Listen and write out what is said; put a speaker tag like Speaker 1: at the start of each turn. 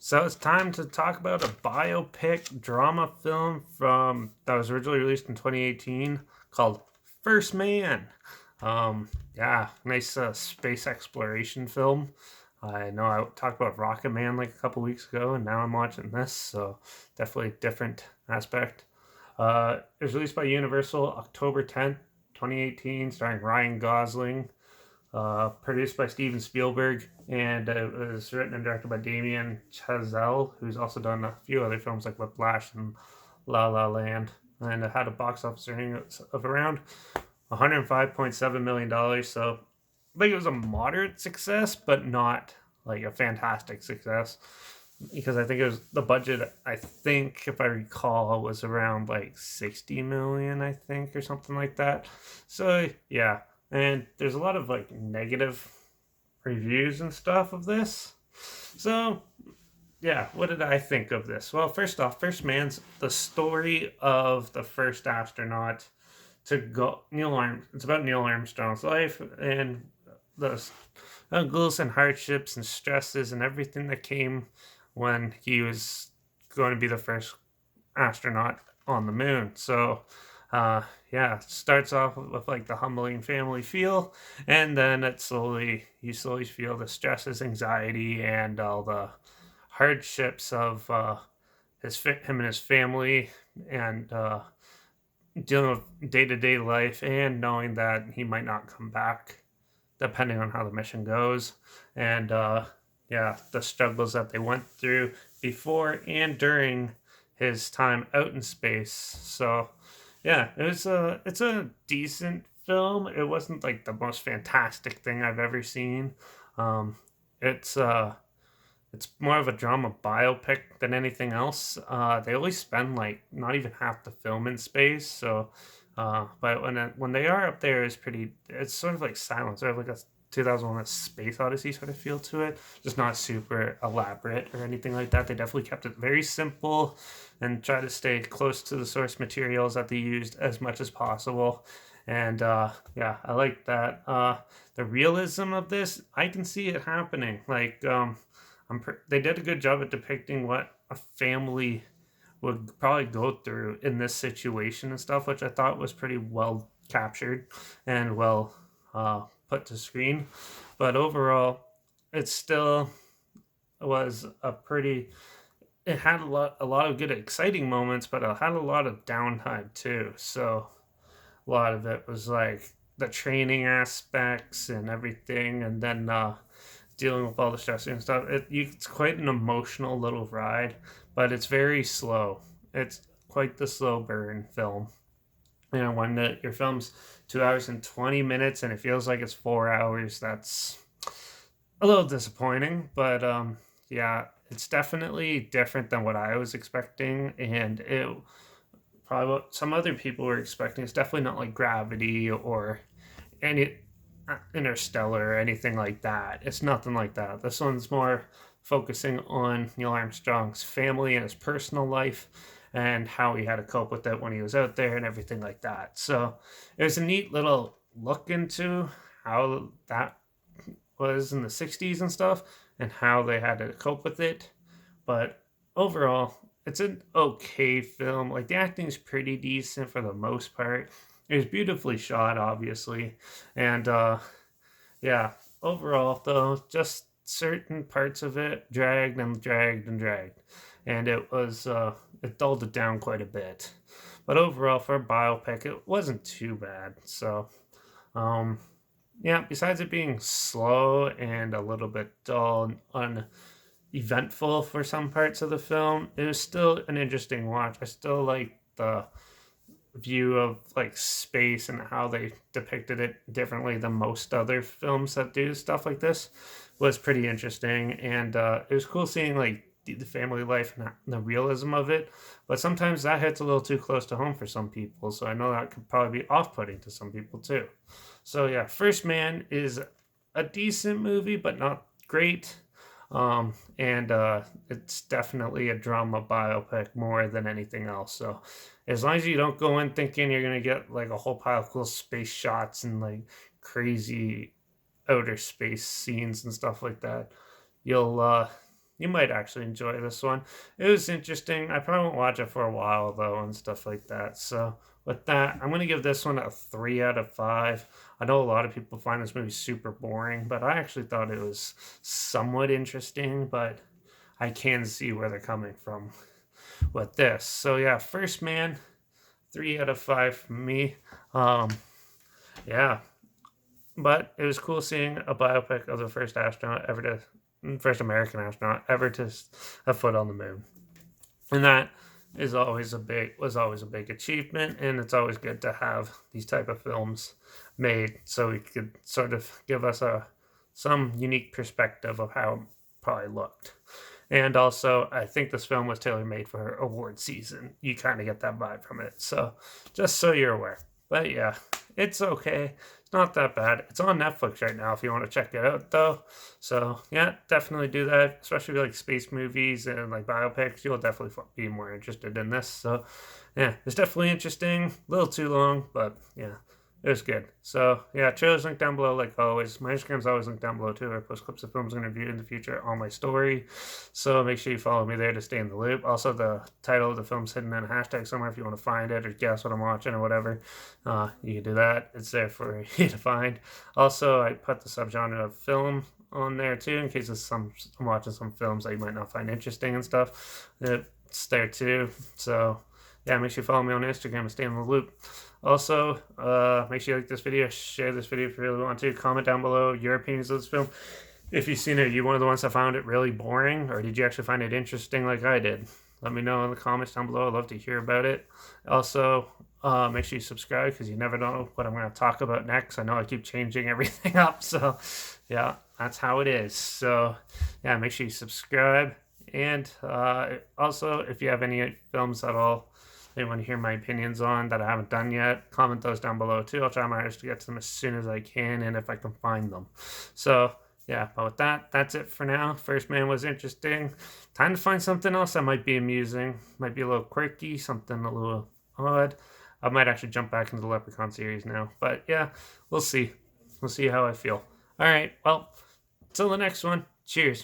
Speaker 1: So it's time to talk about a biopic drama film from that was originally released in 2018 called First Man. Yeah, nice space exploration film. I know I talked about Rocket Man like a couple weeks ago, and now I'm watching this, so definitely a different aspect. It was released by Universal October 10th, 2018, starring Ryan Gosling, produced by Steven Spielberg, and it was written and directed by Damien Chazelle, who's also done a few other films like Whiplash and La La Land. And it had a box office earning of around $105.7 million. So I think it was a moderate success, but not like a fantastic success. Because I think it was the budget, I think, if I recall, was around like 60 million, I think, or something like that. So yeah, and there's a lot of like negative reviews and stuff of this. So yeah, what did I think of this? Well, first off, First Man's the story of the first astronaut to go Neil Arm. It's about Neil Armstrong's life and the struggles and hardships and stresses and everything that came when he was going to be the first astronaut on the moon. So, yeah, it starts off with like the humbling family feel, and then you slowly feel the stresses, anxiety, and all the hardships of him and his family, and dealing with day to day life, and knowing that he might not come back, depending on how the mission goes, and yeah, the struggles that they went through before and during his time out in space. So yeah, it's a decent film. It wasn't like the most fantastic thing I've ever seen. Um, it's it's more of a drama biopic than anything else. They always spend like not even half the film in space, so but when they are up there, it's sort of like silent, sort of like a 2001: A Space Odyssey sort of feel to it. Just not super elaborate or anything like that. They definitely kept it very simple and try to stay close to the source materials that they used as much as possible. And yeah, I like that. The realism of this, I can see it happening. Like they did a good job at depicting what a family would probably go through in this situation and stuff, which I thought was pretty well captured and well put to screen. But overall, it still was a pretty. It had a lot of good, exciting moments, but it had a lot of downtime too. So a lot of it was like the training aspects and everything, and then dealing with all the stress and stuff. It's quite an emotional little ride, but it's very slow. It's quite the slow burn film. You know, when your film's 2 hours and 20 minutes and it feels like it's 4 hours, that's a little disappointing. But yeah, it's definitely different than what I was expecting, and it probably what some other people were expecting. It's definitely not like Gravity or any Interstellar or anything like that. It's nothing like that. This one's more focusing on Neil Armstrong's family and his personal life and how he had to cope with it when he was out there and everything like that. So it was a neat little look into how that was in the 60s and stuff and how they had to cope with it. But overall, it's an okay film. Like the acting is pretty decent for the most part. It was beautifully shot, obviously, and yeah. Overall, though, just certain parts of it dragged and dragged and dragged, and it dulled it down quite a bit. But overall, for a biopic, it wasn't too bad. So, um, yeah. Besides it being slow and a little bit dull and uneventful for some parts of the film, it was still an interesting watch. I still like the view of like space and how they depicted it differently than most other films that do stuff like this was pretty interesting, and it was cool seeing like the family life and the realism of it, but sometimes that hits a little too close to home for some people, so I know that could probably be off-putting to some people too. So yeah, First Man is a decent movie but not great. And it's definitely a drama biopic more than anything else. So as long as you don't go in thinking you're gonna get like a whole pile of cool space shots and like crazy outer space scenes and stuff like that, you'll you might actually enjoy this one. It was interesting. I probably won't watch it for a while though and stuff like that. So with that, I'm gonna give this one a 3 out of 5. I know a lot of people find this movie super boring, but I actually thought it was somewhat interesting, but I can see where they're coming from with this. So yeah, First Man, 3 out of 5 for me. Um, yeah, but it was cool seeing a biopic of the first American astronaut ever to have foot on the moon, and that is always a big was always a big achievement. And it's always good to have these type of films made so we could sort of give us a some unique perspective of how it probably looked. And also, I think this film was tailor made for award season. You kind of get that vibe from it. So, just so you're aware. But yeah, it's okay. It's not that bad. It's on Netflix right now if you want to check it out, though. So, yeah, definitely do that. Especially if you like space movies and like biopics, you'll definitely be more interested in this. So, yeah, it's definitely interesting. A little too long, but yeah. It was good. So, yeah, trailer's linked down below, like always. My Instagram's always linked down below, too. I post clips of films I'm going to review in the future on my story. So, make sure you follow me there to stay in the loop. Also, the title of the film's hidden in a hashtag somewhere if you want to find it or guess what I'm watching or whatever. You can do that. It's there for you to find. Also, I put the subgenre of film on there, too, in case I'm watching some films that you might not find interesting and stuff. It's there, too. So, yeah, make sure you follow me on Instagram and stay in the loop. Also, make sure you like this video, share this video if you really want to, comment down below your opinions of this film. If you've seen it, are you one of the ones that found it really boring, or did you actually find it interesting like I did? Let me know in the comments down below. I'd love to hear about it. Also, make sure you subscribe because you never know what I'm going to talk about next. I know I keep changing everything up, so yeah, that's how it is. So yeah, make sure you subscribe. And also, if you have any films at all that you want to hear my opinions on that I haven't done yet, comment those down below too. I'll try my hardest to get to them as soon as I can and if I can find them. So yeah, but with that, that's it for now. First Man was interesting. Time to find something else that might be amusing, might be a little quirky, something a little odd. I might actually jump back into the Leprechaun series now. But yeah, we'll see. We'll see how I feel. All right, well, till the next one. Cheers.